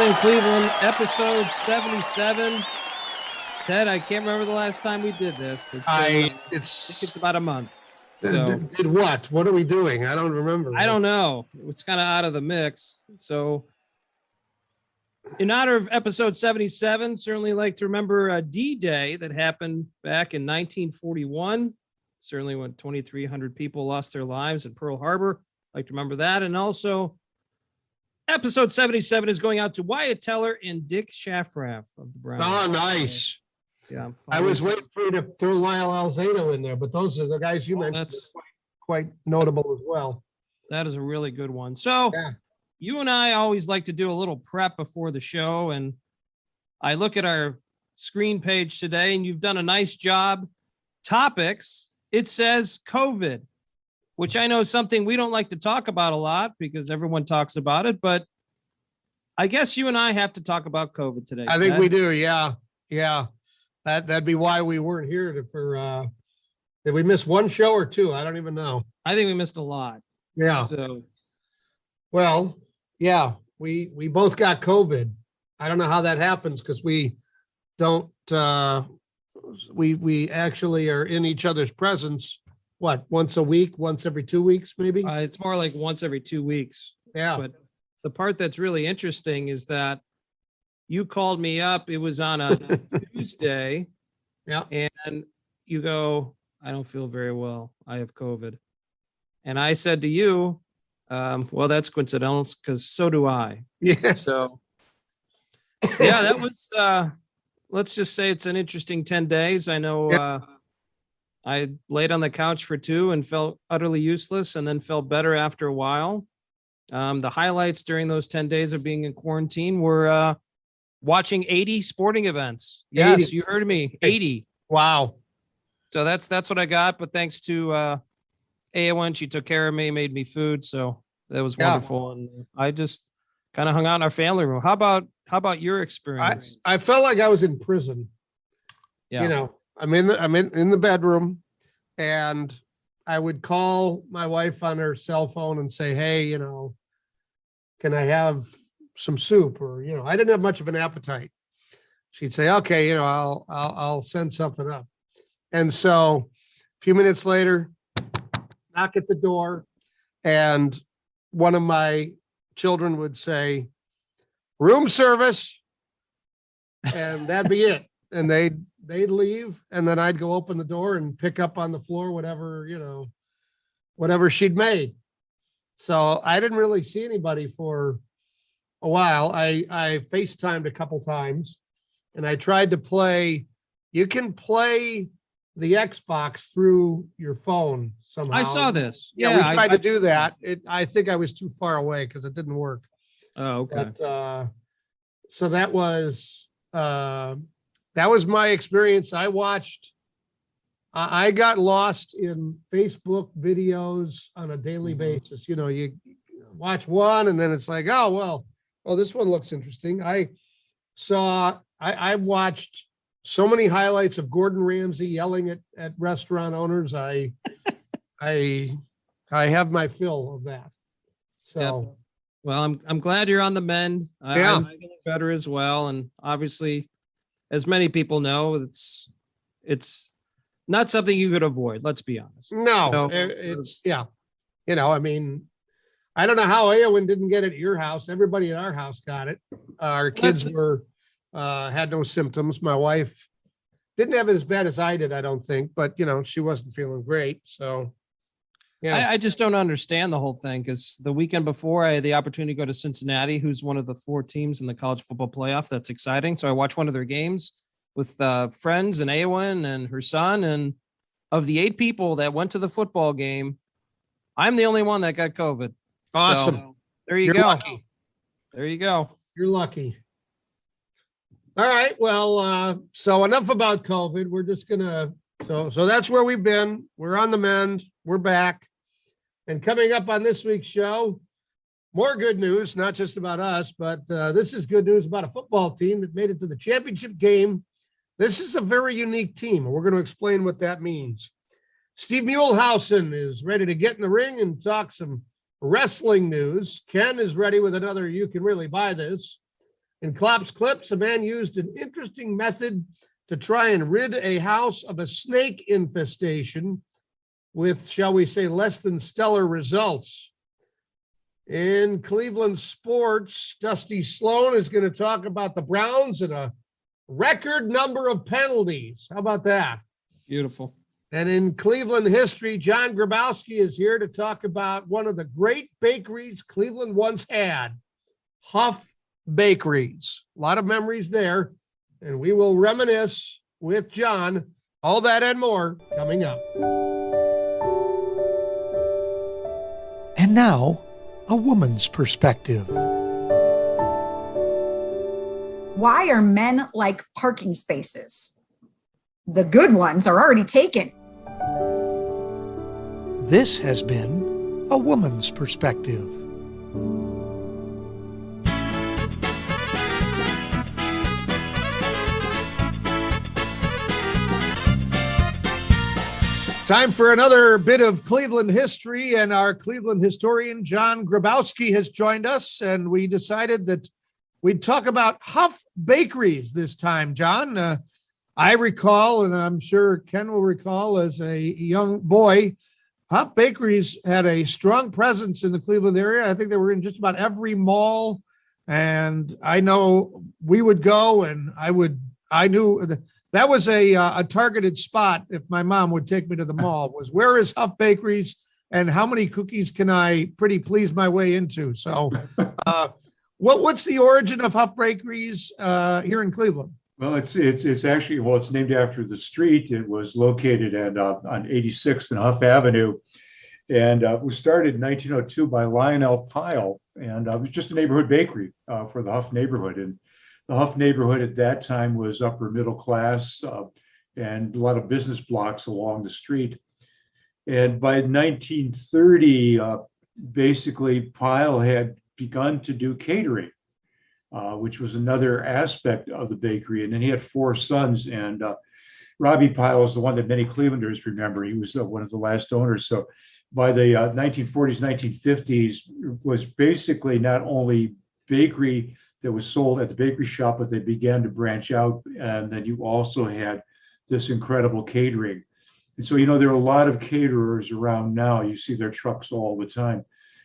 in Cleveland, episode 77. Ted, I can't remember the last time we did this. I think it's about a month. So did what? What are we doing? I don't remember. I don't know. It's kind of out of the mix. So in honor of episode 77, certainly like to remember a D-Day that happened back in 1941. Certainly when 2,300 people lost their lives at Pearl Harbor. Like to remember that. And also episode 77 is going out to Wyatt Teller and Dick Shafraff of the Browns. Oh, nice. Yeah. I was waiting for you to throw Lyle Alzado in there, but those are the guys you mentioned. That's quite notable as well. That is a really good one. So you and I always like to do a little prep before the show. And I look at our screen page today and you've done a nice job. Topics, it says COVID, which I know is something we don't like to talk about a lot because everyone talks about it, but I guess you and I have to talk about COVID today. I think we do. Yeah. Yeah. That'd be why we weren't here did we miss one show or two? I don't even know. I think we missed a lot. Yeah. So, well, yeah, we both got COVID. I don't know how that happens because we don't, we actually are in each other's presence. What, once a week, once every 2 weeks, maybe? It's more like once every 2 weeks. Yeah. But the part that's really interesting is that you called me up. It was on a Tuesday. Yeah. And you go, I don't feel very well. I have COVID. And I said to you, well, that's coincidental because so do I. Yeah. So, yeah, that was, let's just say it's an interesting 10 days. I know I laid on the couch for 2 and felt utterly useless and then felt better after a while. The highlights during those 10 days of being in quarantine were watching 80 sporting events. Yes, 80. You heard me. 80. Wow. So that's what I got. But thanks to AON, she took care of me, made me food. So that was wonderful. And I just kind of hung out in our family room. How about your experience? I felt like I was in prison. Yeah. You know, I'm in the bedroom and I would call my wife on her cell phone and say, hey, you know, can I have some soup? Or, you know, I didn't have much of an appetite. She'd say, okay, you know, I'll send something up. And so a few minutes later, knock at the door and one of my children would say, room service. And that'd be it. And they'd leave. And then I'd go open the door and pick up on the floor, whatever she'd made. So I didn't really see anybody for a while. I FaceTimed a couple times and I tried to play. You can play the Xbox through your phone somehow. I saw this. Yeah, we tried to do that. I think I was too far away because it didn't work. Oh, okay. But, so that was my experience. I got lost in Facebook videos on a daily basis. You know, you watch one and then it's like, oh, this one looks interesting. I watched so many highlights of Gordon Ramsay yelling at restaurant owners. I have my fill of that. So, yeah. Well, I'm glad you're on the mend. I'm feeling better as well. And obviously, as many people know, it's not something you could avoid. Let's be honest. No, it's You know, I mean, I don't know how Aowen didn't get it at your house. Everybody at our house got it. Our kids had no symptoms. My wife didn't have it as bad as I did, I don't think, but you know, she wasn't feeling great. So I just don't understand the whole thing because the weekend before I had the opportunity to go to Cincinnati, who's one of the 4 teams in the college football playoff. That's exciting. So I watched one of their games with friends and Aowen and her son. And of the 8 people that went to the football game, I'm the only one that got COVID. Awesome. So, there you go. Lucky. There you go. You're lucky. All right. Well, so enough about COVID. We're just so that's where we've been. We're on the mend. We're back. And coming up on this week's show, more good news, not just about us, but this is good news about a football team that made it to the championship game. This is a very unique team, and we're going to explain what that means. Steve Muehlhausen is ready to get in the ring and talk some wrestling news. Ken is ready with another You Can Really Buy This. In Klopp's Klips, a man used an interesting method to try and rid a house of a snake infestation with, shall we say, less than stellar results. In Cleveland sports, Dusty Sloan is going to talk about the Browns and a record number of penalties. How about that? Beautiful. And in Cleveland history, John Grabowski is here to talk about one of the great bakeries Cleveland once had, Hough Bakeries. A lot of memories there, and we will reminisce with John. All that and more coming up. And now, a woman's perspective. Why are men like parking spaces? The good ones are already taken. This has been a woman's perspective. Time for another bit of Cleveland history, and our Cleveland historian, John Grabowski, has joined us, and we decided that we'd talk about Hough Bakeries this time, John. I recall, and I'm sure Ken will recall, as a young boy, Hough Bakeries had a strong presence in the Cleveland area. I think they were in just about every mall, and I know we would go, and I knew that was a targeted spot. If my mom would take me to the mall, was where is Hough Bakeries and how many cookies can I pretty please my way into? So what's the origin of Hough Bakeries here in Cleveland? Well, it's actually, well, it's named after the street. It was located on 86th and Huff Avenue, and it was started in 1902 by Lionel Pyle, and it was just a neighborhood bakery for the Huff neighborhood. And the Huff neighborhood at that time was upper middle class and a lot of business blocks along the street. And by 1930, basically Pyle had begun to do catering, which was another aspect of the bakery. And then he had four sons, and Robbie Pyle is the one that many Clevelanders remember. He was one of the last owners. So by the 1940s, 1950s, was basically not only bakery that was sold at the bakery shop, but they began to branch out. And then you also had this incredible catering. And so, there are a lot of caterers around now. You see their trucks all the time.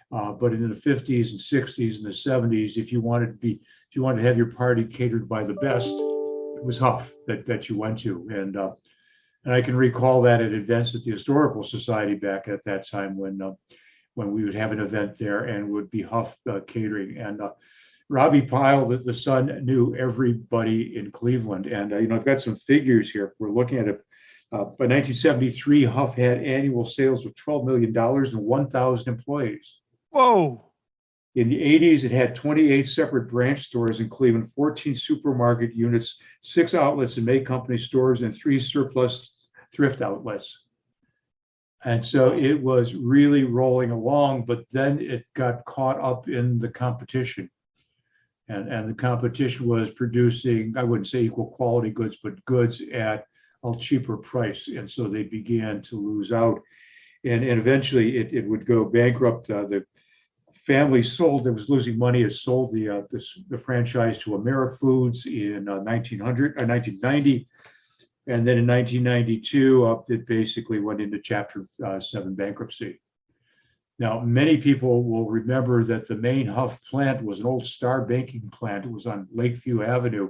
But in the 50s and 60s and the 70s, if you wanted to have your party catered by the best, it was Huff that you went to. And I can recall that at events at the Historical Society back at that time when we would have an event there and would be Huff catering. And Robbie Pyle, the son, knew everybody in Cleveland. And I've got some figures here. If we're looking at it. By 1973, Huff had annual sales of $12 million and 1,000 employees. Whoa. In the 80s, it had 28 separate branch stores in Cleveland, 14 supermarket units, 6 outlets and May Company stores, and 3 surplus thrift outlets. And so it was really rolling along, but then it got caught up in the competition. And the competition was producing, I wouldn't say equal quality goods, but goods at a cheaper price. And so they began to lose out. And eventually it would go bankrupt. The family sold, it was losing money. It sold the franchise to AmeriFoods in 1990. And then in 1992, it basically went into Chapter 7 bankruptcy. Now, many people will remember that the main Huff plant was an old Star baking plant. It was on Lakeview Avenue,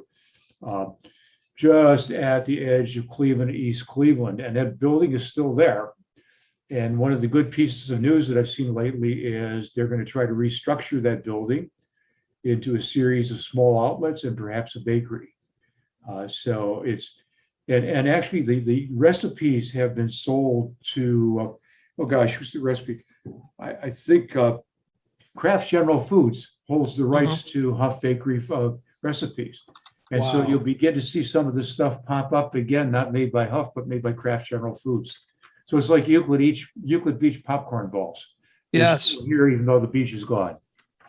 just at the edge of Cleveland, East Cleveland. And that building is still there. And one of the good pieces of news that I've seen lately is they're going to try to restructure that building into a series of small outlets and perhaps a bakery. So it's, and actually the recipes have been sold to, oh gosh, who's the recipe? I think Kraft General Foods holds the rights to Huff Bakery recipes. And so you'll begin to see some of this stuff pop up again, not made by Huff, but made by Kraft General Foods. So it's like Euclid Beach popcorn balls. Yes. Here, even though the beach is gone.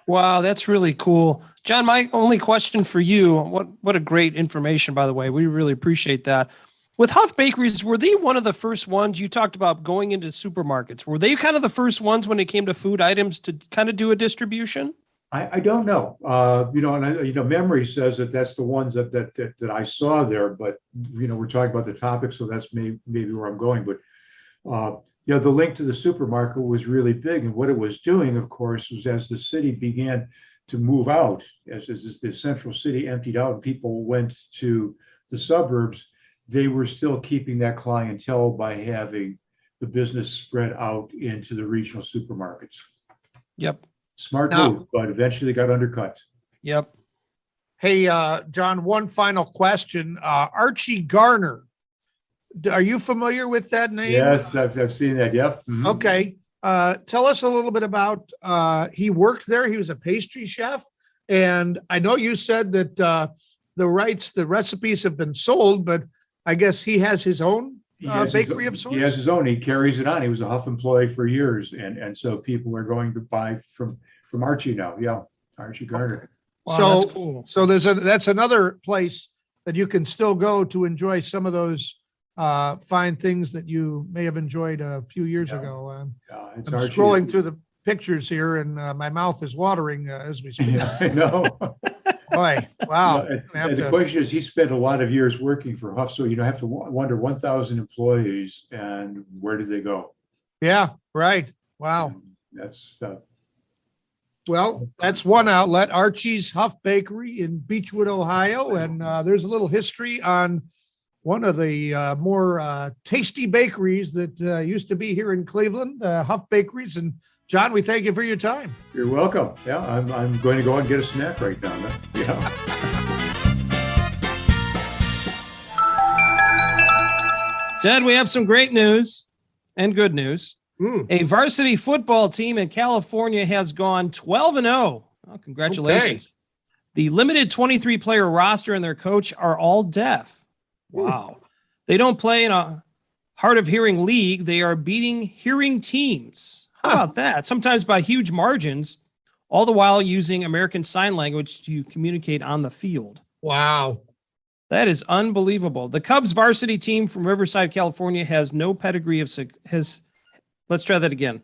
Wow, that's really cool. John, my only question for you, what a great information, by the way. We really appreciate that. With Hough Bakeries, were they one of the first ones you talked about going into supermarkets? Were they kind of the first ones when it came to food items to kind of do a distribution? I don't know. And memory says that that's the ones that I saw there. But we're talking about the topic, so that's maybe where I'm going. But the link to the supermarket was really big, and what it was doing, of course, was as the city began to move out, as the central city emptied out, and people went to the suburbs. They were still keeping that clientele by having the business spread out into the regional supermarkets. Yep. Smart Now- move, but eventually they got undercut. Yep. Hey, John, one final question. Archie Garner. Are you familiar with that name? Yes, I've seen that. Yep. Mhm. Okay. Tell us a little bit about, he worked there. He was a pastry chef. And I know you said that the recipes have been sold, but I guess he has his own He has his bakery own- of sorts. He has his own. He carries it on. He was a Huff employee for years, and so people are going to buy from Archie now. Yeah, Archie Garner. Wow, So, that's cool. so that's another place that you can still go to enjoy some of those fine things that you may have enjoyed a few years Yeah. ago. It's I'm Archie. scrolling through the pictures here and my mouth is watering as we speak. Yeah, I know. Boy, wow. And I have the to- question is, he spent a lot of years working for Huff, so you don't have to wonder 1,000 employees, and where did they go? Yeah, right. Wow. That's Well, that's one outlet, Archie's Hough Bakery in Beechwood, Ohio. And there's a little history on one of the more tasty bakeries that used to be here in Cleveland, Hough Bakeries. And John, we thank you for your time. You're welcome. Yeah, I'm going to go and get a snack right now. Yeah. Ted, we have some great news and good news. Mm. A varsity football team in California has gone 12-0. Well, congratulations. The limited 23-player roster and their coach are all deaf. Wow. They don't play in a hard of hearing league. They are beating hearing teams. How about that? Sometimes by huge margins, all the while using American Sign Language to communicate on the field. Wow. That is unbelievable. The Cubs varsity team from Riverside, California has no pedigree of let's try that again.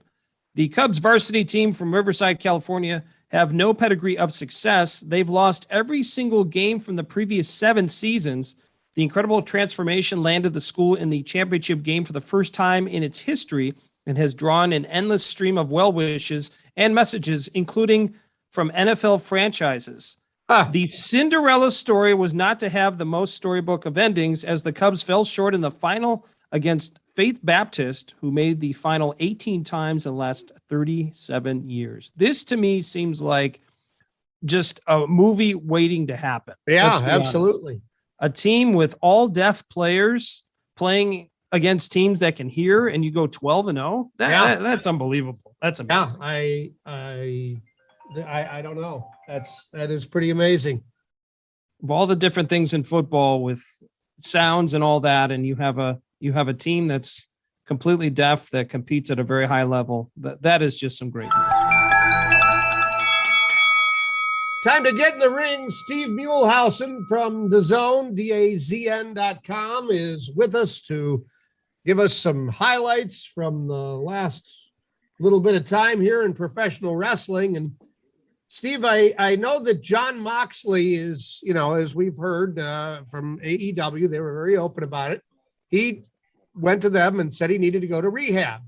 The Cubs varsity team from Riverside, California have no pedigree of success. They've lost every single game from the previous 7 seasons. The incredible transformation landed the school in the championship game for the first time in its history and has drawn an endless stream of well wishes and messages, including from NFL franchises. The Cinderella story was not to have the most storybook of endings, as the Cubs fell short in the final against Faith Baptist, who made the final 18 times in the last 37 years. This to me seems like just a movie waiting to happen. Yeah, Let's be honest. absolutely. A team with all deaf players playing against teams that can hear, and you go 12-0. That's unbelievable. That's Yeah, amazing. I don't know. That is pretty amazing. Of all the different things in football with sounds and all that, and you have a team that's completely deaf that competes at a very high level. That is just some great news. Time to get in the ring. Steve Muehlhausen from DAZN, DAZN.com, is with us to give us some highlights from the last little bit of time here in professional wrestling. And Steve, I know that John Moxley is, as we've heard from AEW, they were very open about it. He went to them and said he needed to go to rehab.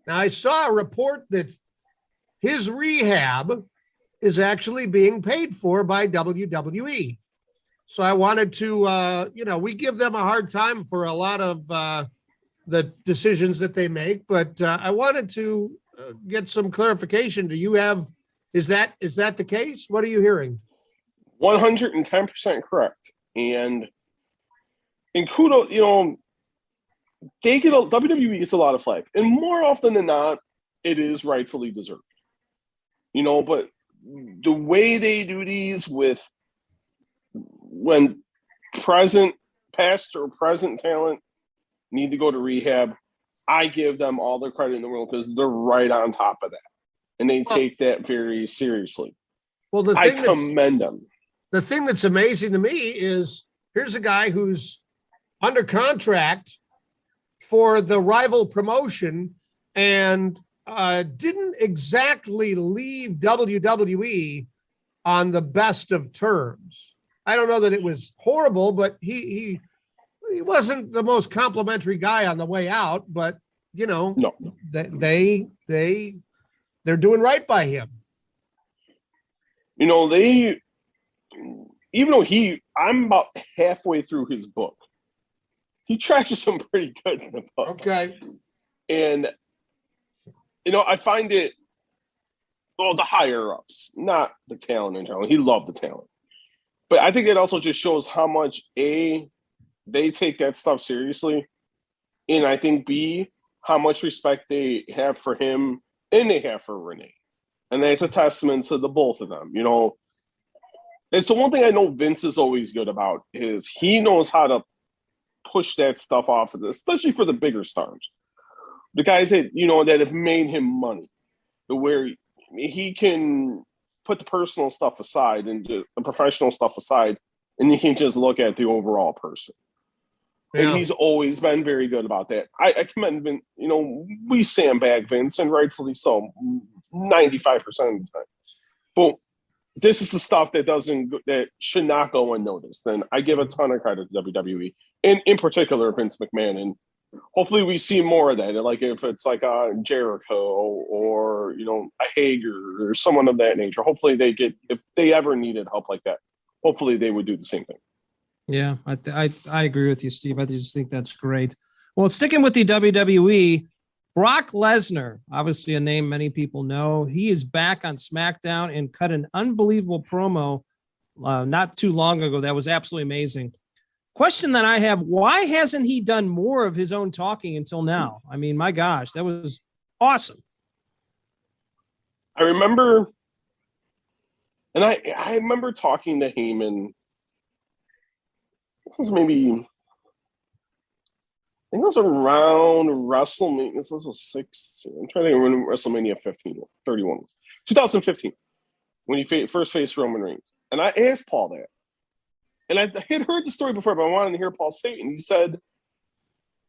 Now, I saw a report that his rehab is actually being paid for by WWE. So I wanted to, we give them a hard time for a lot of the decisions that they make, but I wanted to get some clarification. Do you have, is that the case? What are you hearing? 110% correct. And kudos, WWE gets a lot of flack, and more often than not, it is rightfully deserved. But the way they do these with when past or present talent need to go to rehab, I give them all the credit in the world because they're right on top of that. And they take that very seriously. Well, I commend them. The thing that's amazing to me is here's a guy who's under contract for the rival promotion, and didn't exactly leave WWE on the best of terms. I don't know that it was horrible, but he wasn't the most complimentary guy on the way out, but No. they're doing right by him. Even though I'm about halfway through his book, he trashes him pretty good in the book. Okay. And, I find it, the higher ups, not the talent in general. He loved the talent. But I think it also just shows how much, A, they take that stuff seriously. And I think, B, how much respect they have for him and they have for Renee. And that's a testament to the both of them, And so one thing I know Vince is always good about is he knows how to push that stuff off of this, especially for the bigger stars. The guys that, that have made him money, where he can put the personal stuff aside and the professional stuff aside, and you can just look at the overall person. Yeah. And he's always been very good about that. I commend Vince, we sandbag Vince, and rightfully so, 95% of the time. But this is the stuff that should not go unnoticed. And I give a ton of credit to WWE, and in particular Vince McMahon. And hopefully we see more of that. Like if it's like a Jericho or a Hager or someone of that nature. Hopefully if they ever needed help like that, hopefully they would do the same thing. Yeah, I agree with you, Steve. I just think that's great. Well, sticking with the WWE, Brock Lesnar, obviously a name many people know. He is back on SmackDown and cut an unbelievable promo not too long ago. That was absolutely amazing. Question that I have, why hasn't he done more of his own talking until now? I mean, my gosh, that was awesome. I remember, and I remember talking to Heyman. It was maybe, I think it was around WrestleMania. This was 6. I'm trying to think when WrestleMania 31 was. 2015, when he first faced Roman Reigns. And I asked Paul that. And I had heard the story before, but I wanted to hear Paul say it. And he said,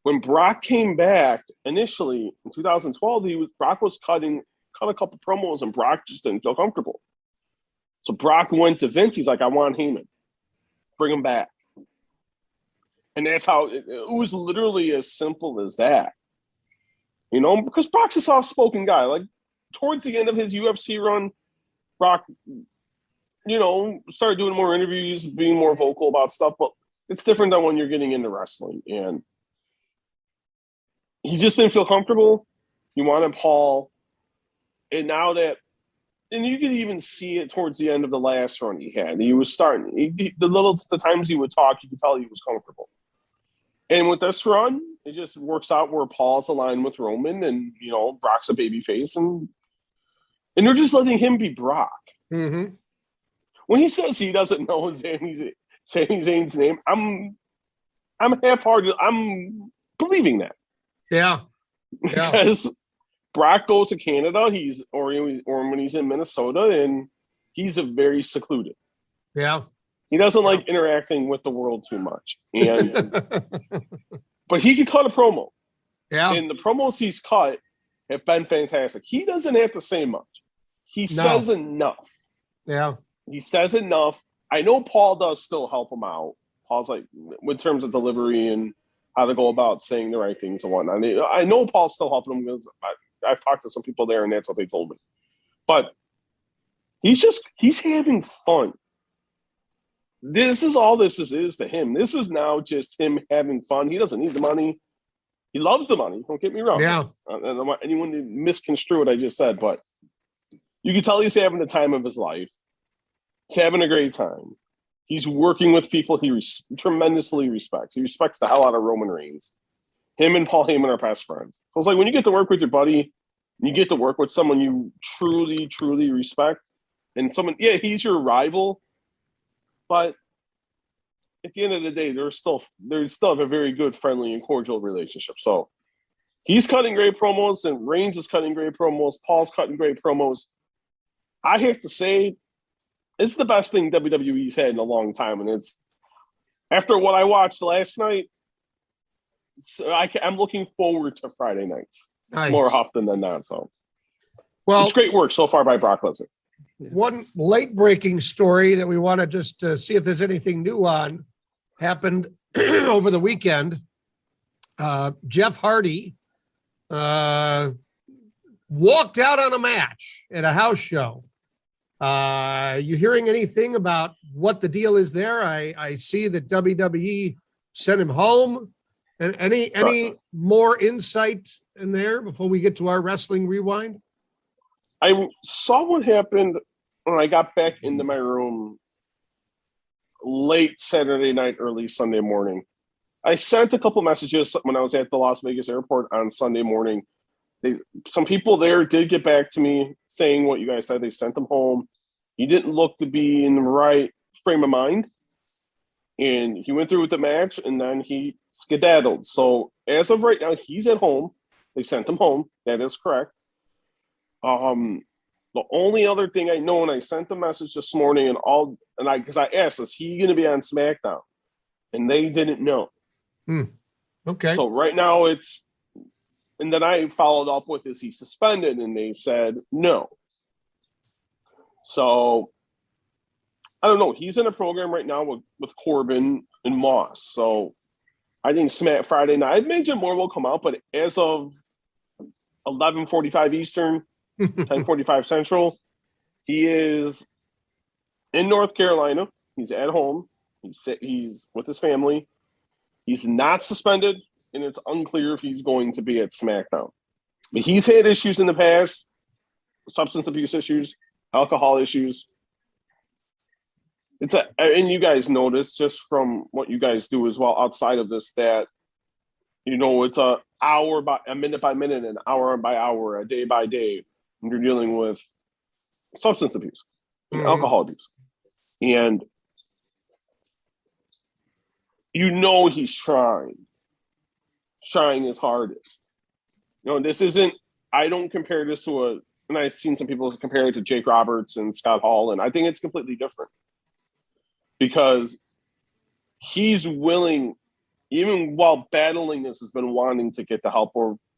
when Brock came back initially in 2012, Brock was cut a couple promos, and Brock just didn't feel comfortable. So Brock went to Vince. He's like, I want Heyman. Bring him back. And that's how it was, literally as simple as that. Because Brock's a soft-spoken guy. Like, towards the end of his UFC run, Brock, started doing more interviews, being more vocal about stuff. But it's different than when you're getting into wrestling. And he just didn't feel comfortable. He wanted Paul. And now that, and you could even see it towards the end of the last run he had. He was starting, the times he would talk, you could tell he was comfortable. And with this run, it just works out where Paul's aligned with Roman, and Brock's a babyface, and they're just letting him be Brock. Mm-hmm. When he says he doesn't know Sami Zayn's name, I'm half-hearted. I'm believing that. Yeah. Because Brock goes to Canada, or when he's in Minnesota, and he's a very secluded. Yeah. He doesn't like interacting with the world too much. And but he can cut a promo. Yeah. And the promos he's cut have been fantastic. He doesn't have to say much. He says enough. Yeah. He says enough. I know Paul does still help him out. Paul's like, in terms of delivery and how to go about saying the right things and whatnot. I know Paul's still helping him because I've talked to some people there, and that's what they told me. But he's having fun. This is all this is to him. This is now just him having fun. He doesn't need the money. He loves the money. Don't get me wrong. Yeah. I don't want anyone to misconstrue what I just said, but you can tell he's having the time of his life. He's having a great time. He's working with people he tremendously respects. He respects the hell out of Roman Reigns. Him and Paul Heyman are best friends. So it's like when you get to work with your buddy, you get to work with someone you truly, truly respect, and someone, he's your rival, but at the end of the day, they still have a very good, friendly, and cordial relationship. So he's cutting great promos, and Reigns is cutting great promos. Paul's cutting great promos. I have to say, it's the best thing WWE's had in a long time, and it's after what I watched last night. So I'm looking forward to Friday nights more often than not. So Well, It's great work so far by Brock Lesnar. one late breaking story that we want to just see if there's anything new on happened over the weekend. Jeff Hardy walked out on a match at a house show. You hearing anything about what the deal is there? I see that WWE sent him home. And any more insight in there before we get to our wrestling rewind? I saw what happened when I got back into my room late Saturday night, early Sunday morning. I sent a couple messages when I was at the Las Vegas airport on Sunday morning. Some people there did get back to me saying what you guys said. They sent him home. He didn't look to be in the right frame of mind. And he went through with the match, and then he skedaddled. So as of right now, he's at home. They sent him home. That is correct. The only other thing I know, and I sent the message this morning, because I asked, is he going to be on SmackDown? And they didn't know. Okay. So right now and then I followed up with, is he suspended? And they said no. So I don't know. He's in a program right now with Corbin and Moss. So I think Friday night, I imagine more will come out, but as of 11:45 Eastern, 10:45 Central, he is in North Carolina. He's at home. He's with his family. He's not suspended, and it's unclear if he's going to be at SmackDown. But he's had issues in the past, substance abuse issues, alcohol issues. And you guys notice just from what you guys do as well outside of this that, it's a minute by minute, an hour by hour, a day by day, when you're dealing with substance abuse, and alcohol abuse. And he's trying his hardest. This isn't, I don't compare this to and I've seen some people compare it to Jake Roberts and Scott Hall, and I think it's completely different. Because he's willing, even while battling this, has been wanting to get the help.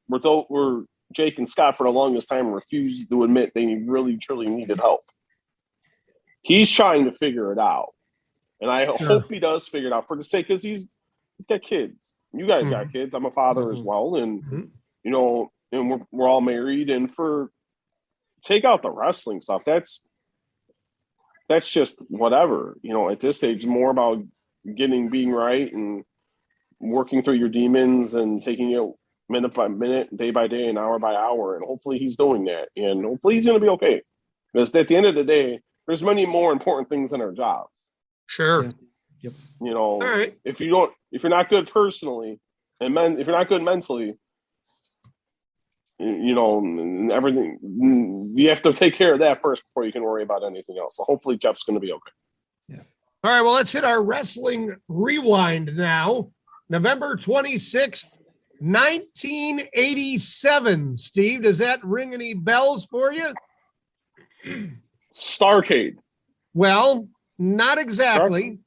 Where Jake and Scott for the longest time refused to admit they really, truly needed help. He's trying to figure it out. And I hope he does figure it out for the sake, because he's got kids. You guys got kids. I'm a father as well. And, and we're all married. And take out the wrestling stuff. That's just whatever, at this stage, more about being right and working through your demons and taking it minute by minute, day by day, and hour by hour. And hopefully he's doing that. And hopefully he's going to be okay. Because at the end of the day, there's many more important things than our jobs. Sure. Yeah. Yep. All right. If you're not good personally and if you're not good mentally, and everything, you have to take care of that first before you can worry about anything else. So hopefully Jeff's going to be okay. Yeah. All right. Well, let's hit our wrestling rewind now. November 26th, 1987. Steve, does that ring any bells for you? Starrcade. Well, not exactly.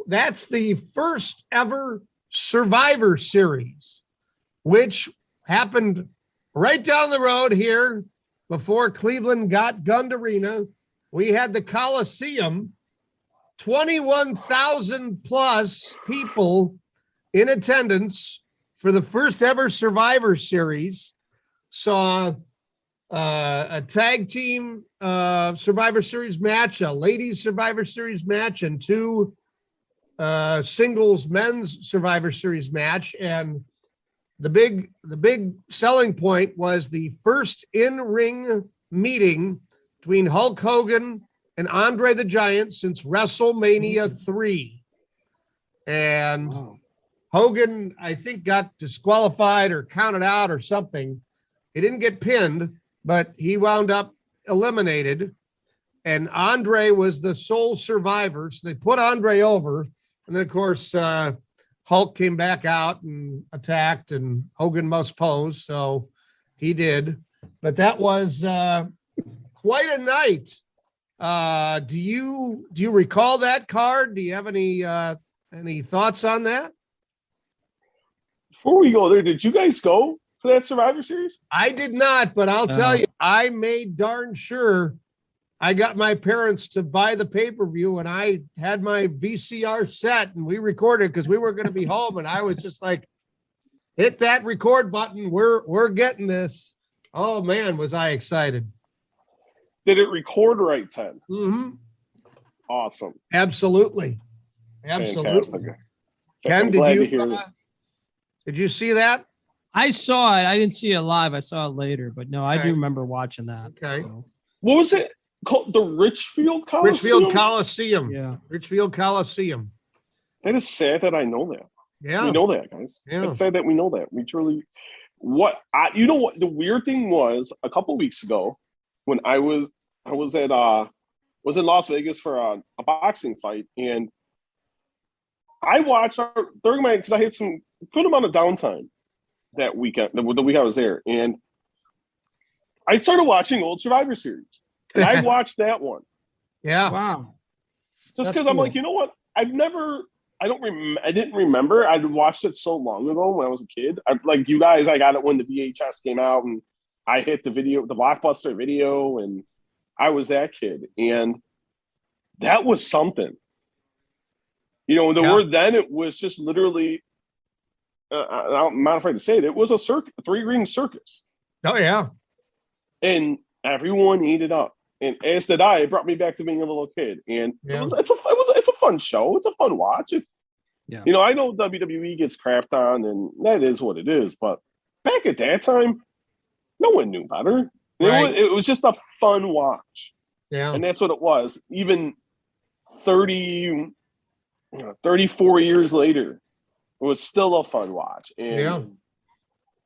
That's the first ever Survivor Series, which happened right down the road here before Cleveland got Gund Arena. We had the Coliseum, 21,000 plus people in attendance for the first ever Survivor Series. Saw a tag team Survivor Series match, a ladies Survivor Series match, and two singles men's Survivor Series match. And the big selling point was the first in-ring meeting between Hulk Hogan and Andre the Giant since WrestleMania 3. And Hogan, I think, got disqualified or counted out or something. He didn't get pinned, but he wound up eliminated. And Andre was the sole survivor. So they put Andre over. And then, of course, Hulk came back out and attacked, and Hogan must pose. So he did. But that was quite a night. Do you recall that card? Do you have any thoughts on that? Before we go there, did you guys go to that Survivor Series? I did not, but I'll tell you, I made darn sure I got my parents to buy the pay-per-view, and I had my VCR set and we recorded because we were going to be home. And I was just like, hit that record button. We're getting this. Oh man, was I excited. Did it record right, Ted? Mm-hmm. Awesome. Absolutely. Fantastic. Ken, I'm glad to hear did you see that? I saw it. I didn't see it live. I saw it later, but no, I do remember watching that. Okay. So. What was it called? The Richfield Coliseum? Richfield Coliseum. Yeah. Richfield Coliseum. That is sad that I know that. Yeah. We know that, guys. Yeah. It's sad that we know that. We truly, you know what the weird thing was a couple weeks ago when I was in Las Vegas for a boxing fight, and I watched during because I had some good amount of downtime that weekend, the week I was there, and I started watching old Survivor Series, and I watched that one. Yeah. Wow. Just because I'm like, you know what? I didn't remember. I'd watched it so long ago when I was a kid. Like you guys, I got it when the VHS came out, and I hit the Blockbuster video, and I was that kid. And that was something. You know, the word then, it was just literally, I'm not afraid to say it, it was a three-ring circus. Oh, yeah. And everyone ate it up. And as did I. It brought me back to being a little kid. And it's a fun show. It's a fun watch. You know, I know WWE gets crapped on, and that is what it is. But back at that time, no one knew better. Right. It was just a fun watch. Yeah. And that's what it was. Even 34 years later, it was still a fun watch. And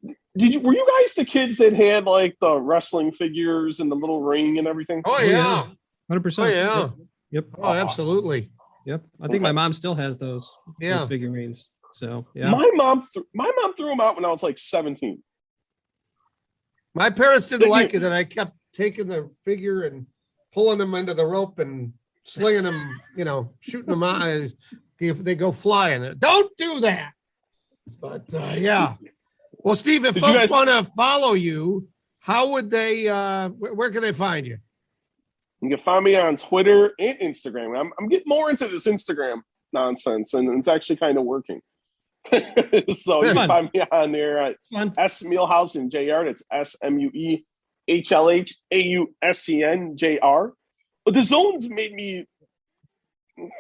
were you guys the kids that had like the wrestling figures and the little ring and everything? Oh yeah. 100%. Oh yeah. Yep. Oh, absolutely. Yep. I think my mom still has those figurines. So yeah. My mom threw them out when I was like 17. My parents didn't like it that I kept taking the figure and pulling them into the rope and slinging them, you know, shooting them out if they go flying. Don't do that. But yeah. Well, Steve, if folks want to follow you, how would they, where can they find you? You can find me on Twitter and Instagram. I'm getting more into this Instagram nonsense, and it's actually kind of working. So you can find me on there at S Muehlhausen JR. That's SMUEHLHAUSCN JR. But the zones made me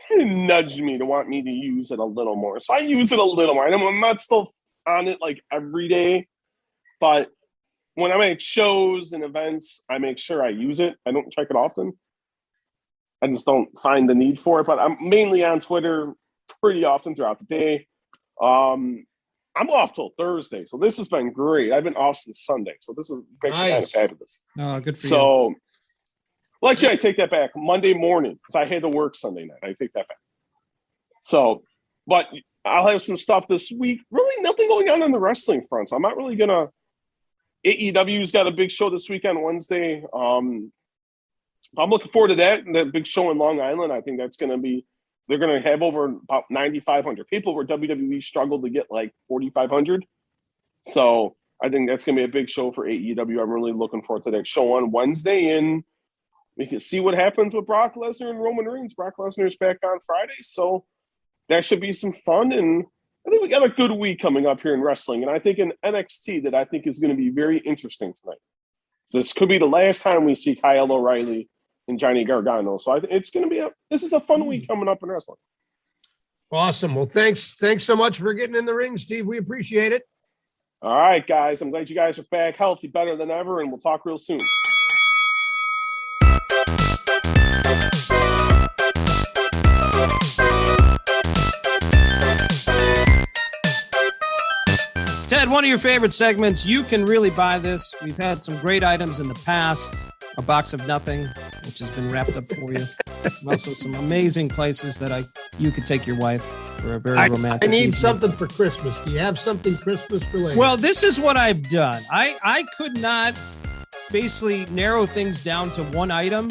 kind of nudged me to want me to use it a little more. So I use it a little more. I'm not still on it like every day, but when I'm at shows and events, I make sure I use it. I don't check it often. I just don't find the need for it, but I'm mainly on Twitter pretty often throughout the day. I'm off till Thursday, so this has been great. I've been off since Sunday, so this is actually kind of fabulous. Oh, good for you. So, well, actually, I take that back. Monday morning, because I had to work Sunday night. I take that back. So, but I'll have some stuff this week. Really nothing going on the wrestling front, so I'm not really going to. AEW's got a big show this weekend, Wednesday. I'm looking forward to that. That big show in Long Island. I think that's going to be, they're going to have over about 9,500 people, where WWE struggled to get like 4,500. So I think that's going to be a big show for AEW. I'm really looking forward to that show on Wednesday, and we can see what happens with Brock Lesnar and Roman Reigns. Brock Lesnar's back on Friday, so that should be some fun. And I think we got a good week coming up here in wrestling. And I think in NXT that I think is going to be very interesting tonight. This could be the last time we see Kyle O'Reilly and Johnny Gargano. So I think it's going to be this is a fun week coming up in wrestling. Awesome. Well, thanks so much for getting in the ring, Steve. We appreciate it. All right, guys. I'm glad you guys are back healthy, better than ever, and we'll talk real soon. Ted, one of your favorite segments. You can really buy this. We've had some great items in the past. A box of nothing, which has been wrapped up for you. And also some amazing places that you could take your wife for a very romantic. I need evening. something for Christmas. Do you have something Christmas related? Well, this is what I've done. I could not basically narrow things down to one item.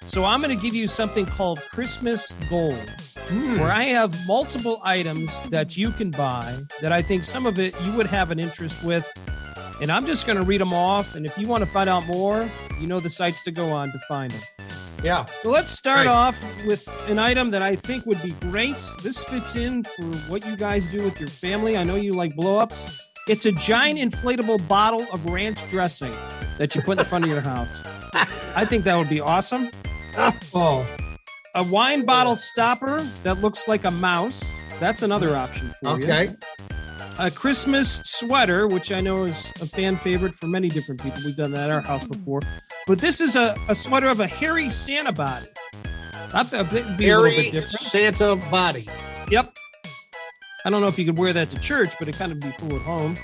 So I'm going to give you something called Christmas Gold, where I have multiple items that you can buy that I think some of it you would have an interest with. And I'm just going to read them off. And if you want to find out more, you know the sites to go on to find them. Yeah. So let's start Right. off with an item that I think would be great. This fits in for what you guys do with your family. I know you like blow-ups. It's a giant inflatable bottle of ranch dressing that you put in the front of your house. I think that would be awesome. Oh, A wine bottle stopper that looks like a mouse. That's another option for you. okay. A Christmas sweater, which I know is a fan favorite for many different people. We've done that at our house before. But this is a sweater of a hairy Santa body. I thought it would be a little Harry bit different. Santa body. Yep. I don't know if you could wear that to church, but it kind of be cool at home.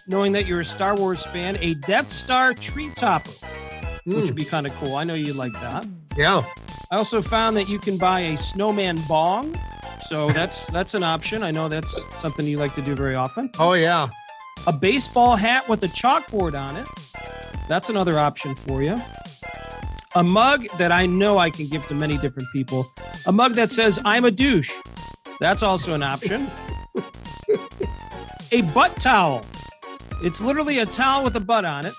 Knowing that you're a Star Wars fan, a Death Star tree topper, which would be kind of cool. I know you like that. Yeah. I also found that you can buy a snowman bong. So that's an option. I know that's something you like to do very often. Oh, yeah. A baseball hat with a chalkboard on it. That's another option for you. A mug that I know I can give to many different people. A mug that says, I'm a douche. That's also an option. A butt towel. It's literally a towel with a butt on it.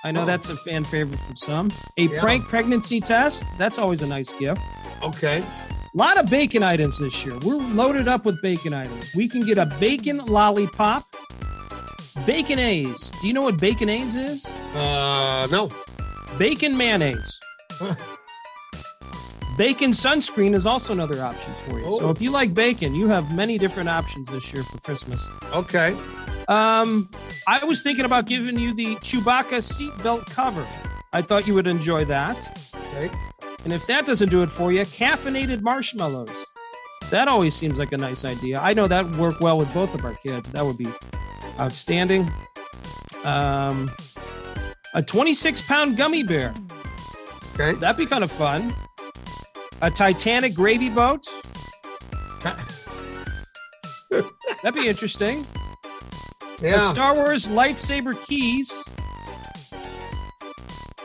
I know that's a fan favorite for some. A prank pregnancy test. That's always a nice gift. Okay. A lot of bacon items this year. We're loaded up with bacon items. We can get a bacon lollipop. Baconaise. Do you know what Baconaise is? No. Bacon mayonnaise. Bacon sunscreen is also another option for you. So Oh. if you like bacon, you have many different options this year for Christmas. Okay. I was thinking about giving you the Chewbacca seatbelt cover. I thought you would enjoy that. Okay. And if that doesn't do it for you, caffeinated marshmallows. That always seems like a nice idea. I know that would work well with both of our kids. That would be outstanding. A 26-pound gummy bear. Okay. That'd be kind of fun. A Titanic gravy boat. That'd be interesting. A Yeah. Star Wars lightsaber keys.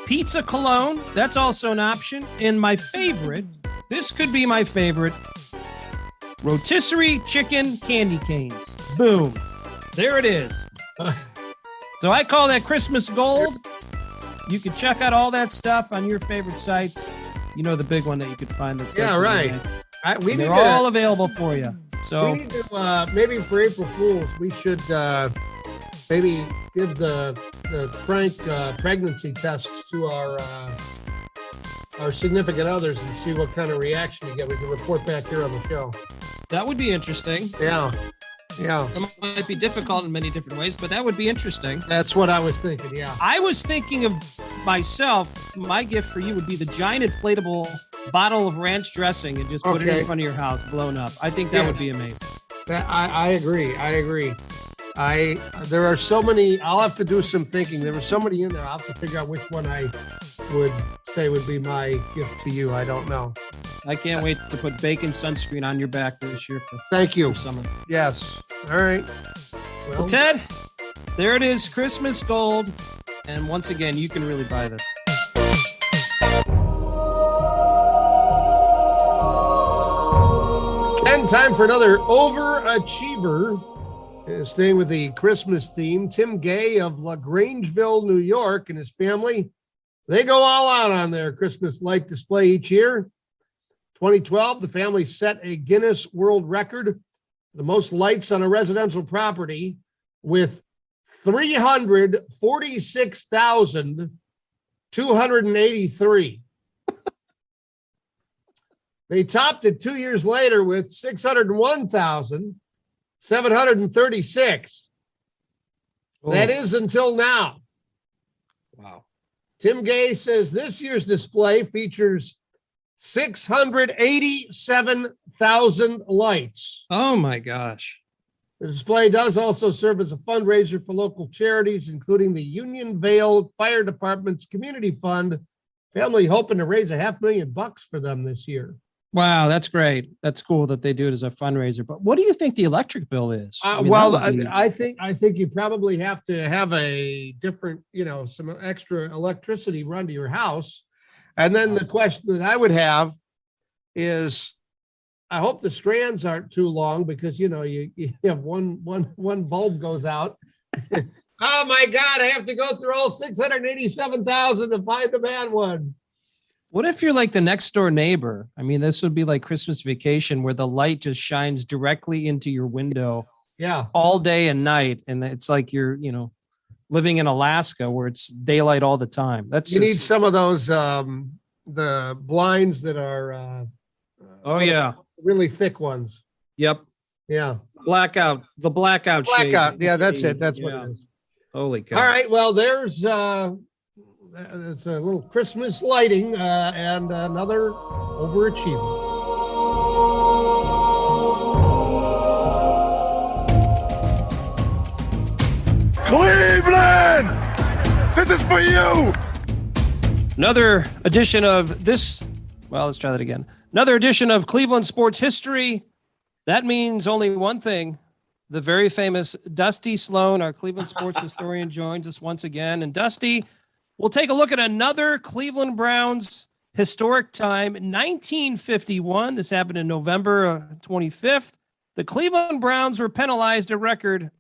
Pizza cologne. That's also an option. And my favorite, this could be my favorite, rotisserie chicken candy canes. Boom. There it is. So I call that Christmas gold. You can check out all that stuff on your favorite sites. You know the big one that you could find. That's Yeah, right. We need They're to, all available for you. So we need to maybe for April Fools, we should maybe give the prank pregnancy tests to our significant others and see what kind of reaction we get. We can report back here on the show. that would be interesting. Yeah. Yeah. It might be difficult in many different ways, but that would be interesting. That's what I was thinking. Yeah. I was thinking of myself. My gift for you would be the giant inflatable bottle of ranch dressing and just put it Okay. in front of your house, blown up. I think that would be amazing. I agree. There are so many. I'll have to do some thinking. There were so many in there. I'll have to figure out which one I would say would be my gift to you. I don't know. I can't wait to put bacon sunscreen on your back this year for Thank you. summer. Yes. All right. Well, Well, Ted, there it is, Christmas gold. And once again, you can really buy this. and time for another overachiever. Staying with the Christmas theme, Tim Gay of LaGrangeville, New York, and his family, they go all out on their Christmas light display each year. 2012, the family set a Guinness World Record, the most lights on a residential property, with 346,283. They topped it 2 years later with 601,736. That is until now. Wow. Tim Gay says this year's display features 687,000 lights. Oh my gosh. The display does also serve as a fundraiser for local charities, including the Union Vale Fire Department's Community Fund. Family hoping to raise $500,000 for them this year. Wow, that's great. That's cool that they do it as a fundraiser. But what do you think the electric bill is? I mean, Well, that would be- I think you probably have to have a different, some extra electricity run to your house. And then the question that I would have is, I hope the strands aren't too long because you have one bulb goes out. Oh my God, I have to go through all 687,000 to find the bad one. What if you're like the next door neighbor? I mean, this would be like Christmas Vacation where the light just shines directly into your window Yeah. all day and night. And it's like you're, living in Alaska where it's daylight all the time. You need some of those, the blinds that are, oh yeah. really thick ones. Yep. Yeah. The blackout shades. Blackout. Yeah, that's it. That's what it is. Holy cow. All right. Well, there's it's a little Christmas lighting and another overachievement. Cleveland! This is for you! Another edition of this. Well, let's try that again. Another edition of Cleveland Sports History. That means only one thing. The very famous Dusty Sloan, our Cleveland sports historian, joins us once again. And Dusty, we'll take a look at another Cleveland Browns historic time, 1951. This happened in November 25th. The Cleveland Browns were penalized a record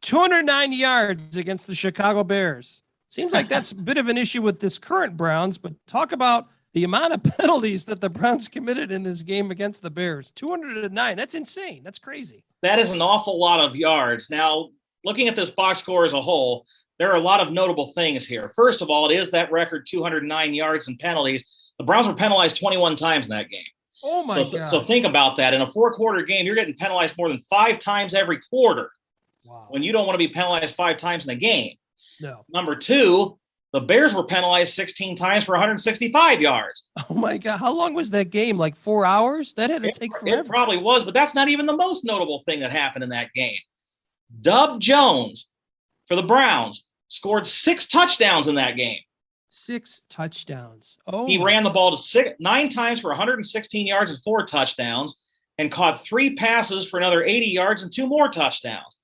209 yards against the Chicago Bears. Seems like that's a bit of an issue with this current Browns, but talk about the amount of penalties that the Browns committed in this game against the Bears. 209. That's insane. That's crazy. That is an awful lot of yards. Now, looking at this box score as a whole, there are a lot of notable things here. First of all, it is that record 209 yards and penalties. The Browns were penalized 21 times in that game. Oh, my God. So think about that. In a four-quarter game, you're getting penalized more than 5 times every quarter. Wow. When you don't want to be penalized 5 times in a game. No. Number two, the Bears were penalized 16 times for 165 yards. Oh, my God. How long was that game? Like 4 hours? That had to take forever. It probably was, but that's not even the most notable thing that happened in that game. Dub Jones for the Browns scored 6 touchdowns in that game. 6 touchdowns. Oh, he ran the ball to 9 times for 116 yards and 4 touchdowns and caught 3 passes for another 80 yards and 2 more touchdowns.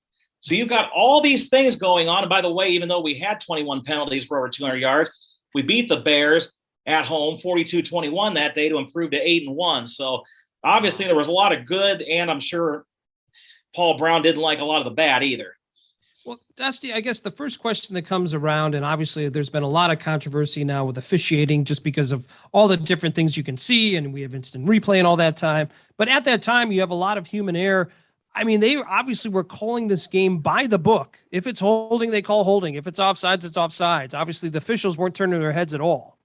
So you've got all these things going on. And by the way, even though we had 21 penalties for over 200 yards, we beat the Bears at home 42-21 that day to improve to 8-1. So obviously there was a lot of good, and I'm sure Paul Brown didn't like a lot of the bad either. Well, Dusty, I guess the first question that comes around, and obviously there's been a lot of controversy now with officiating just because of all the different things you can see, and we have instant replay and all that time. But at that time, you have a lot of human error. I mean, they obviously were calling this game by the book. If it's holding, they call holding. If it's offsides, it's offsides. Obviously, the officials weren't turning their heads at all.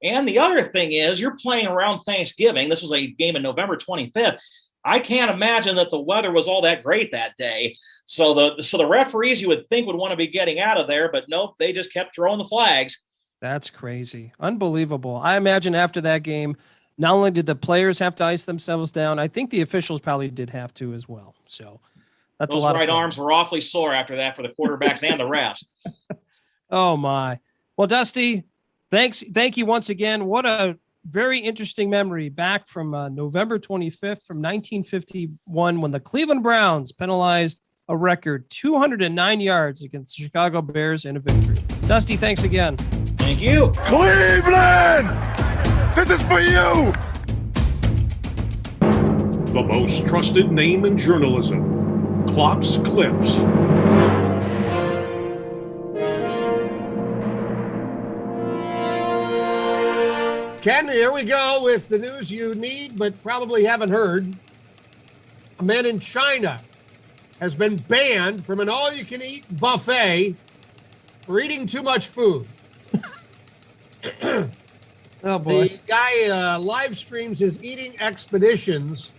And the other thing is, you're playing around Thanksgiving. This was a game on November 25th. I can't imagine that the weather was all that great that day. So the referees you would think would want to be getting out of there, but nope, they just kept throwing the flags. That's crazy. Unbelievable. I imagine after that game, not only did the players have to ice themselves down, I think the officials probably did have to as well. So that's Those a lot right of fun. arms were awfully sore after that for the quarterbacks and the refs. Oh my. Well, Dusty, thank you once again. What a very interesting memory back from November 25th from 1951 when the Cleveland Browns penalized a record 209 yards against the Chicago Bears in a victory. Dusty, thanks again. Thank you. Cleveland! This is for you! The most trusted name in journalism, Klopp's Klips. Ken, here we go with the news you need but probably haven't heard. A man in China has been banned from an all-you-can-eat buffet for eating too much food. Oh, boy. The guy live streams his eating expeditions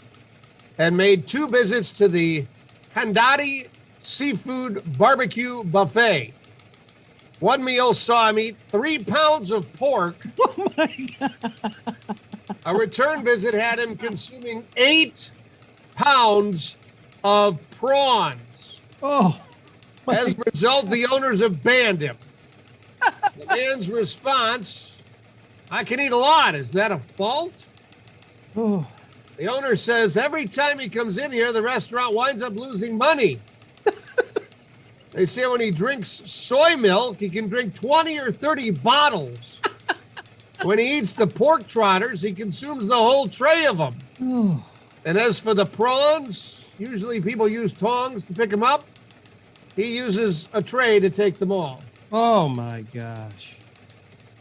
and made 2 visits to the Handadi Seafood Barbecue Buffet. One meal saw him eat 3 pounds of pork. Oh, my God. A return visit had him consuming 8 pounds of prawns. Oh, As a result, the owners have banned him. The man's response, I can eat a lot. Is that a fault? oh. The owner says every time he comes in here, the restaurant winds up losing money. They say when he drinks soy milk, he can drink 20 or 30 bottles. When he eats the pork trotters, he consumes the whole tray of them. Oh. And as for the prawns, usually people use tongs to pick them up. He uses a tray to take them all. Oh my gosh.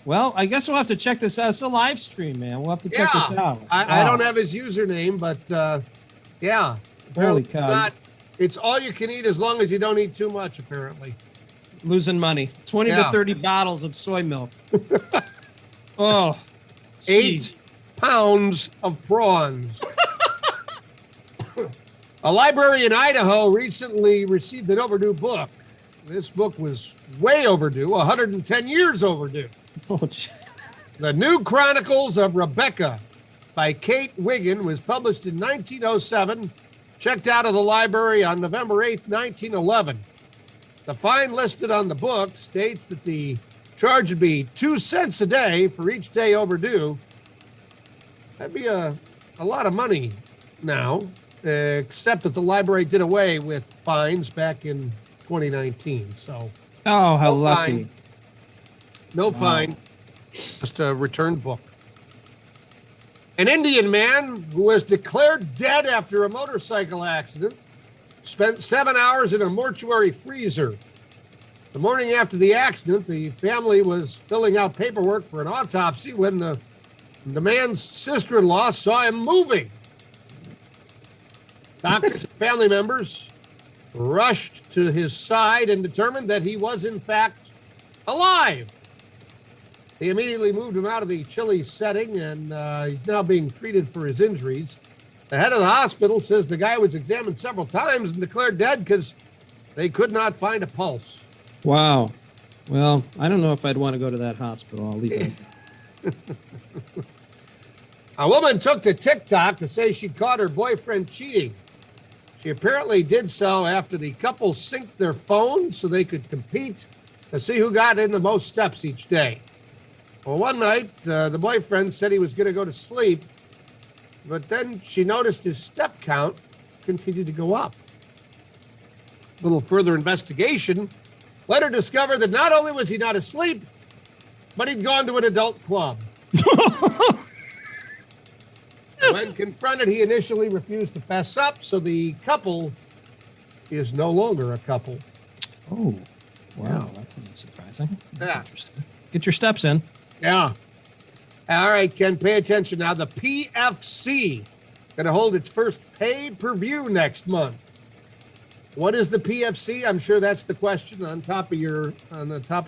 Well, I guess we'll have to check this out. It's a live stream, man. We'll have to check this out. I don't have his username, but yeah. Holy cow. It's all you can eat as long as you don't eat too much, apparently. Losing money. 20 to 30 bottles of soy milk. Oh. 8 pounds of prawns. A library in Idaho recently received an overdue book. This book was way overdue, 110 years overdue. Oh, The New Chronicles of Rebecca by Kate Wiggin was published in 1907, checked out of the library on November 8th, 1911. The fine listed on the book states that the charge would be 2 cents a day for each day overdue. That'd be a lot of money now, except that the library did away with fines back in 2019. So, how no lucky. Fine. No fine, just a returned book. An Indian man who was declared dead after a motorcycle accident spent 7 hours in a mortuary freezer. The morning after the accident, the family was filling out paperwork for an autopsy when the man's sister-in-law saw him moving. Doctors and family members rushed to his side and determined that he was, in fact, alive. They immediately moved him out of the chilly setting, and he's now being treated for his injuries. The head of the hospital says the guy was examined several times and declared dead because they could not find a pulse. Wow. Well, I don't know if I'd want to go to that hospital. I'll leave it. A woman took to TikTok to say she caught her boyfriend cheating. She apparently did so after the couple synced their phones so they could compete to see who got in the most steps each day. Well, one night, the boyfriend said he was going to go to sleep, but then she noticed his step count continued to go up. A little further investigation later discovered that not only was he not asleep, but he'd gone to an adult club. When confronted, he initially refused to fess up, so the couple is no longer a couple. Oh, wow. That's not surprising. That's Yeah. interesting. Get your steps in. Yeah. All right, Ken, pay attention now. The PFC going to hold its first pay-per-view next month. What is the PFC? I'm sure that's the question on the tip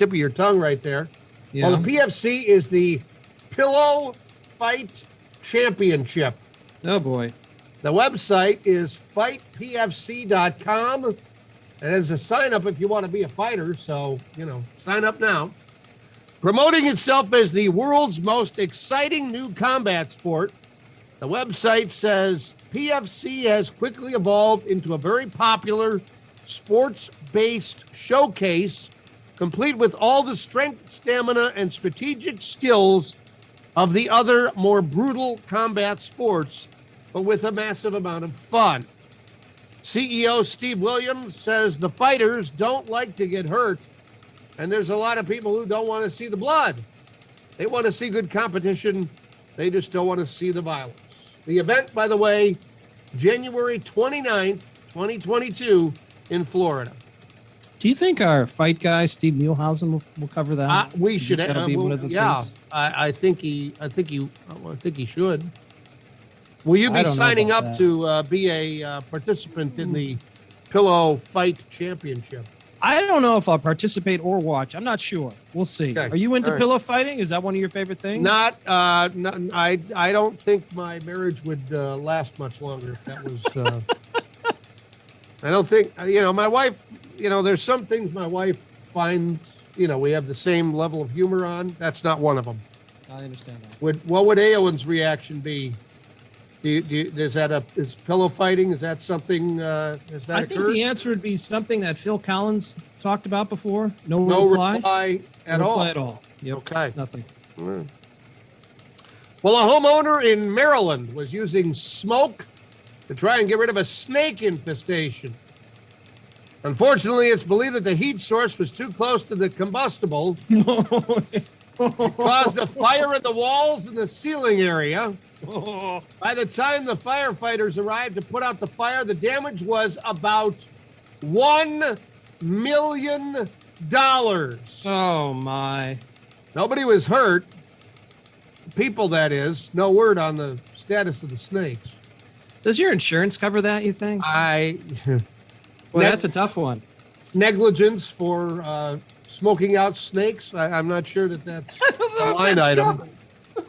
of your tongue right there. Yeah. Well, the PFC is the Pillow Fight Championship. Oh, boy. The website is fightpfc.com. And there's a sign up if you want to be a fighter. So, sign up now. Promoting itself as the world's most exciting new combat sport, the website says PFC has quickly evolved into a very popular sports-based showcase, complete with all the strength, stamina, and strategic skills of the other more brutal combat sports, but with a massive amount of fun. CEO Steve Williams says the fighters don't like to get hurt, and there's a lot of people who don't want to see the blood. They want to see good competition. They just don't want to see the violence. The event, by the way, January 29th, 2022 in Florida. Do you think our fight guy, Steve Muehlhausen, will cover that? We should. That'll be one of the things. I think he should. Will you I be don't know signing about up that. to be a participant in the Pillow Fight Championship? I don't know if I'll participate or watch. I'm not sure. We'll see. Okay. Are you into All right. pillow fighting? Is that one of your favorite things? Not. I don't think my marriage would last much longer if that was. I don't think my wife. There's some things my wife finds. We have the same level of humor on. That's not one of them. I understand that. What would Aowen's reaction be? Is pillow fighting? Is that something? Has that I think occurred? the answer would be something that Phil Collins talked about before. No No reply. at No all. reply at all. Yep. Okay. Nothing. Well, a homeowner in Maryland was using smoke to try and get rid of a snake infestation. Unfortunately, it's believed that the heat source was too close to the combustible. It caused a fire in the walls and the ceiling area. By the time the firefighters arrived to put out the fire, the damage was about $1 million. Oh my. Nobody was hurt. People, that is. No word on the status of the snakes. Does your insurance cover that, you think? Well, that's a tough one. Negligence for smoking out snakes. I'm not sure that's a line item.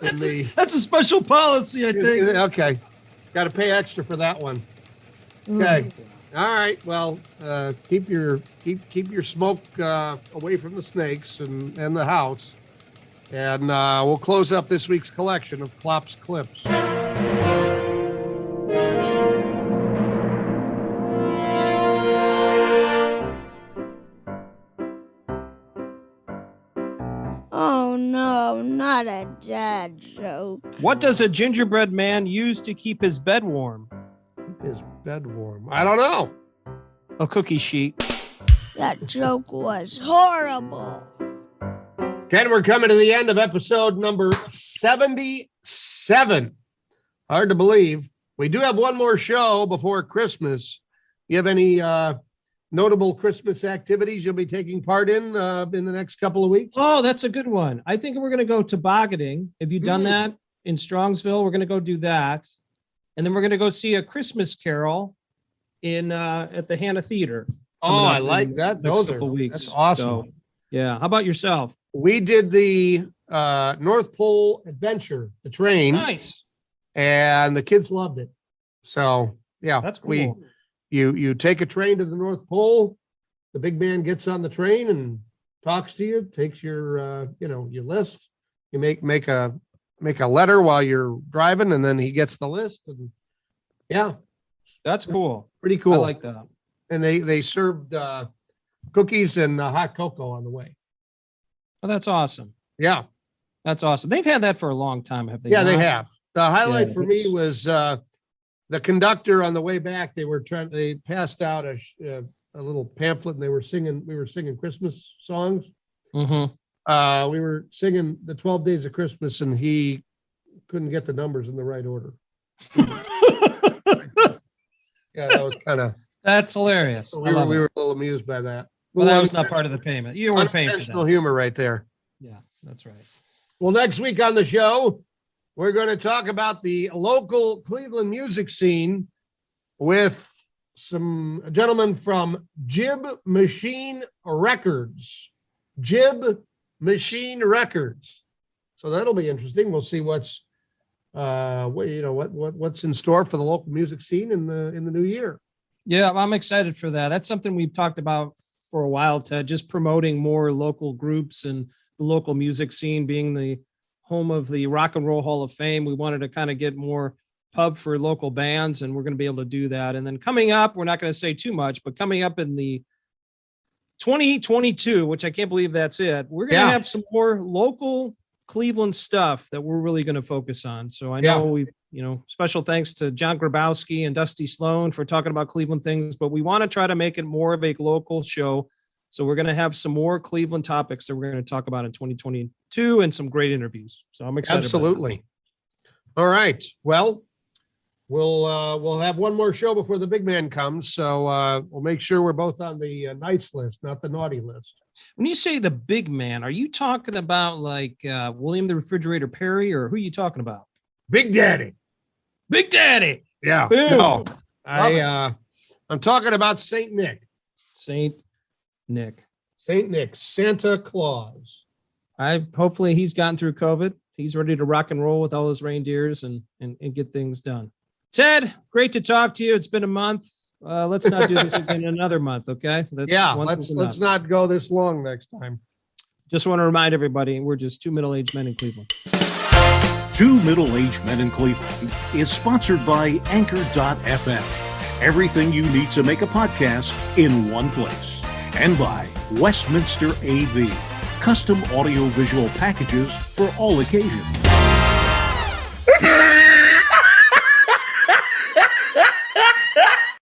That's a special policy, I think. Okay. Got to pay extra for that one. Okay. All right. Well, keep your smoke away from the snakes and the house. And we'll close up this week's collection of Klopp's Klips. Oh no, not a dad joke. What does a gingerbread man use to keep his bed warm? His bed warm. I don't know. A cookie sheet. That joke was horrible. Ken, we're coming to the end of episode number 77. Hard to believe. We do have one more show before Christmas. You have any notable Christmas activities you'll be taking part in the next couple of weeks? Oh, that's a good one. I think we're going to go tobogganing. Have you done that in Strongsville? We're going to go do that. And then we're going to go see A Christmas Carol in at the Hannah Theater. Oh, I like that. Those are weeks. That's awesome. So, yeah. How about yourself? We did the North Pole Adventure, the train. Nice. And the kids loved it. So, yeah. That's cool. You take a train to the North Pole. The big man gets on the train and talks to you, takes your your list. You make a letter while you're driving, and then he gets the list. And yeah. That's cool. Pretty cool. I like that. And they served cookies and hot cocoa on the way. Oh, that's awesome. Yeah. That's awesome. They've had that for a long time, have they? Yeah, not? they have. The highlight for me it's- was the conductor on the way back. They passed out a little pamphlet, and we were singing Christmas songs. Mm-hmm. We were singing the 12 Days of Christmas, and he couldn't get the numbers in the right order. Yeah, that was kind of. That's hilarious. We were a little amused by that. Well, that was not part of the payment. You weren't paying for Unintentional that. humor right there. Yeah, that's right. Well, next week on the show, we're going to talk about the local Cleveland music scene with some gentlemen from Jib Machine Records. Jib Machine Records. So that'll be interesting. We'll see what's in store for the local music scene in the new year. Yeah, I'm excited for that. That's something we've talked about for a while, Ted, just promoting more local groups and the local music scene being the home of the Rock and Roll Hall of Fame. We wanted to kind of get more pub for local bands, and we're going to be able to do that. And then coming up, we're not going to say too much, but coming up in the 2022, which I can't believe that's it, we're going to have some more local Cleveland stuff that we're really going to focus on. So I know we've, special thanks to John Grabowski and Dusty Sloan for talking about Cleveland things, but we want to try to make it more of a local show. So we're going to have some more Cleveland topics that we're going to talk about in 2022 and some great interviews. So I'm excited. Absolutely. All right. Well, we'll have one more show before the big man comes. So we'll make sure we're both on the nice list, not the naughty list. When you say the big man, are you talking about like William the Refrigerator Perry, or who are you talking about? Big Daddy. Big Daddy. Yeah. Boom. No, I'm talking about Saint Nick. Saint Nick. Santa Claus. Hopefully he's gotten through COVID. He's ready to rock and roll with all his reindeers and get things done. Ted, great to talk to you. It's been a month. Let's not do this again in another month, okay? Let's not go this long next time. Just want to remind everybody, we're just two middle-aged men in Cleveland. Two Middle-Aged Men in Cleveland is sponsored by Anchor.fm. Everything you need to make a podcast in one place. And by Westminster AV. Custom audio-visual packages for all occasions.